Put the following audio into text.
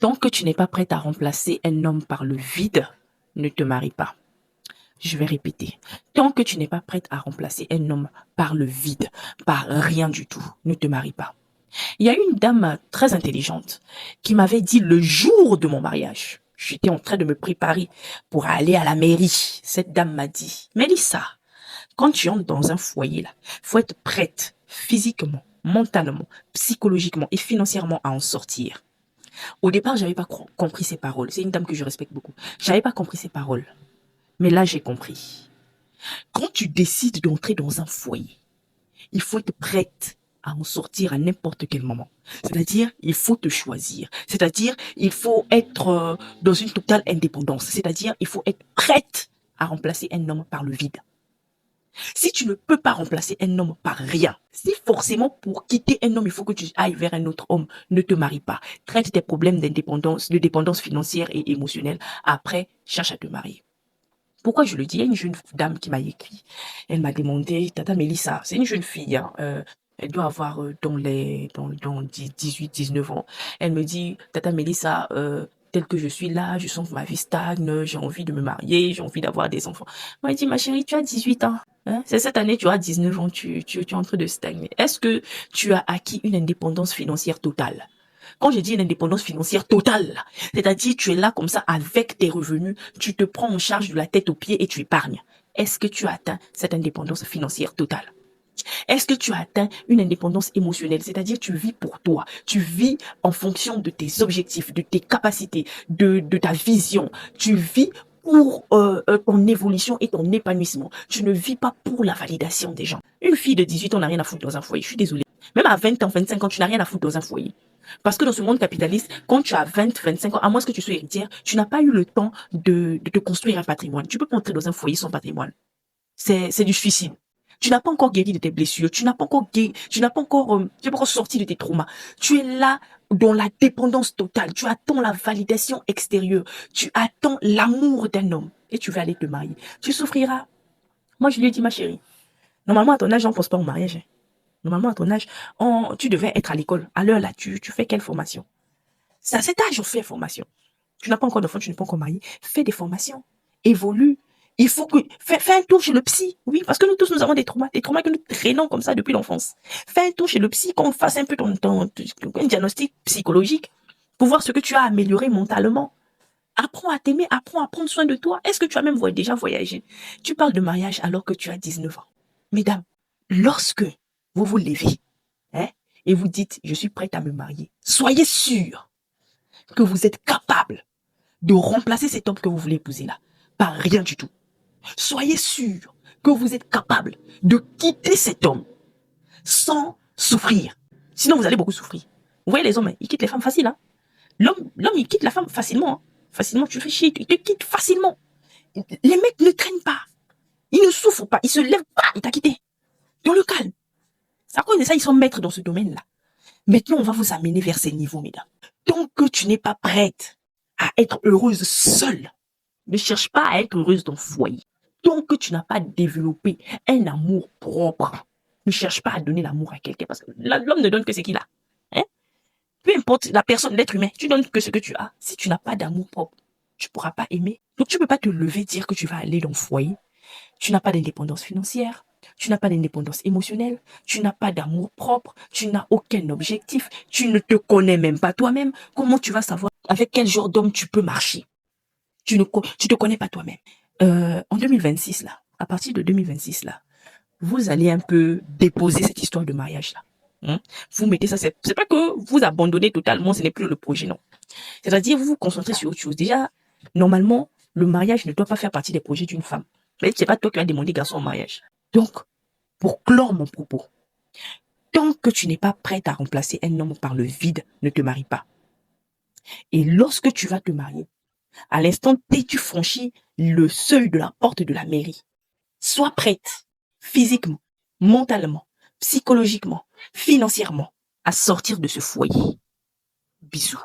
Tant que tu n'es pas prête à remplacer un homme par le vide, ne te marie pas. Je vais répéter. Tant que tu n'es pas prête à remplacer un homme par le vide, par rien du tout, ne te marie pas. Il y a une dame très intelligente qui m'avait dit le jour de mon mariage, j'étais en train de me préparer pour aller à la mairie. Cette dame m'a dit, Mélissa, quand tu entres dans un foyer, là, faut être prête physiquement, mentalement, psychologiquement et financièrement à en sortir. Au départ, j'avais pas compris ces paroles. C'est une dame que je respecte beaucoup. J'avais pas compris ces paroles. Mais là, j'ai compris. Quand tu décides d'entrer dans un foyer, il faut être prête à en sortir à n'importe quel moment. C'est-à-dire, il faut te choisir. C'est-à-dire, il faut être dans une totale indépendance. C'est-à-dire, il faut être prête à remplacer un homme par le vide. Si tu ne peux pas remplacer un homme par rien, si forcément pour quitter un homme, il faut que tu ailles vers un autre homme, ne te marie pas. Traite tes problèmes d'indépendance, de dépendance financière et émotionnelle. Après, cherche à te marier. Pourquoi je le dis? Il y a une jeune dame qui m'a écrit. Elle m'a demandé, Tata Mélissa, c'est une jeune fille, hein, elle doit avoir dans 18, 19 ans. Elle me dit, Tata Mélissa, tel que je suis là, je sens que ma vie stagne, j'ai envie de me marier, j'ai envie d'avoir des enfants. Moi, elle dit, ma chérie, tu as 18 ans. Hein? C'est cette année, tu as 19 ans, tu es en train de stagner. Est-ce que tu as acquis une indépendance financière totale? Quand je dis une indépendance financière totale, c'est-à-dire tu es là comme ça avec tes revenus, tu te prends en charge de la tête aux pieds et tu épargnes. Est-ce que tu as atteint cette indépendance financière totale? Est-ce que tu as atteint une indépendance émotionnelle? C'est-à-dire tu vis pour toi, tu vis en fonction de tes objectifs, de tes capacités, de ta vision. Tu vis pour ton évolution et ton épanouissement. Tu ne vis pas pour la validation des gens. Une fille de 18 ans n'a rien à foutre dans un foyer, je suis désolée. Même à 20 ans, 25 ans, tu n'as rien à foutre dans un foyer. Parce que dans ce monde capitaliste, quand tu as 20, 25 ans, à moins que tu sois héritière, tu n'as pas eu le temps de te construire un patrimoine. Tu peux pas entrer dans un foyer sans patrimoine. C'est du suicide. Tu n'as pas encore guéri de tes blessures, tu n'as pas encore sorti de tes traumas. Tu es là dans la dépendance totale. Tu attends la validation extérieure. Tu attends l'amour d'un homme et tu vas aller te marier. Tu souffriras. Moi, je lui ai dit, ma chérie, normalement, à ton âge, on ne pense pas au mariage. Normalement, à ton âge, tu devais être à l'école. À l'heure là, tu fais quelle formation? C'est à cet âge, on fait formation. Tu n'as pas encore d'enfant, tu n'es pas encore marié. Fais des formations. Évolue. Il faut que... Fais un tour chez le psy. Oui, parce que nous tous, nous avons des traumas que nous traînons comme ça depuis l'enfance. Fais un tour chez le psy, qu'on fasse un peu un diagnostic psychologique pour voir ce que tu as amélioré mentalement. Apprends à t'aimer, apprends à prendre soin de toi. Est-ce que tu as même déjà voyagé? Tu parles de mariage alors que tu as 19 ans. Mesdames, lorsque vous vous levez, hein, et vous dites, je suis prête à me marier, soyez sûrs que vous êtes capable de remplacer cet homme que vous voulez épouser là, par rien du tout. Soyez sûr que vous êtes capable de quitter cet homme sans souffrir. Sinon, vous allez beaucoup souffrir. Vous voyez les hommes, ils quittent les femmes faciles. Hein? L'homme, il quitte la femme facilement. Hein? Facilement, tu fais chier, il te quitte facilement. Les mecs ne traînent pas. Ils ne souffrent pas, ils se lèvent pas, il t'a quitté. Dans le calme. C'est à cause de ça, ils sont maîtres dans ce domaine-là. Maintenant, on va vous amener vers ces niveaux, mesdames. Tant que tu n'es pas prête à être heureuse seule, ne cherche pas à être heureuse dans le foyer. Tant que tu n'as pas développé un amour propre, ne cherche pas à donner l'amour à quelqu'un parce que l'homme ne donne que ce qu'il a. Hein? Peu importe la personne, l'être humain, tu donnes que ce que tu as. Si tu n'as pas d'amour propre, tu ne pourras pas aimer. Donc tu ne peux pas te lever dire que tu vas aller dans le foyer. Tu n'as pas d'indépendance financière. Tu n'as pas d'indépendance émotionnelle, tu n'as pas d'amour propre, tu n'as aucun objectif, tu ne te connais même pas toi-même. Comment tu vas savoir avec quel genre d'homme tu peux marcher? Tu te connais pas toi-même. En 2026 là, à partir de 2026 là, vous allez un peu déposer cette histoire de mariage là. Hein? Vous mettez ça, c'est pas que vous abandonnez totalement, ce n'est plus le projet, non. C'est-à-dire vous vous concentrez sur autre chose. Déjà, normalement, le mariage ne doit pas faire partie des projets d'une femme. Mais c'est pas toi qui vas demander garçon en mariage. Donc, pour clore mon propos, tant que tu n'es pas prête à remplacer un homme par le vide, ne te marie pas. Et lorsque tu vas te marier, à l'instant T, tu franchis le seuil de la porte de la mairie. Sois prête, physiquement, mentalement, psychologiquement, financièrement, à sortir de ce foyer. Bisous.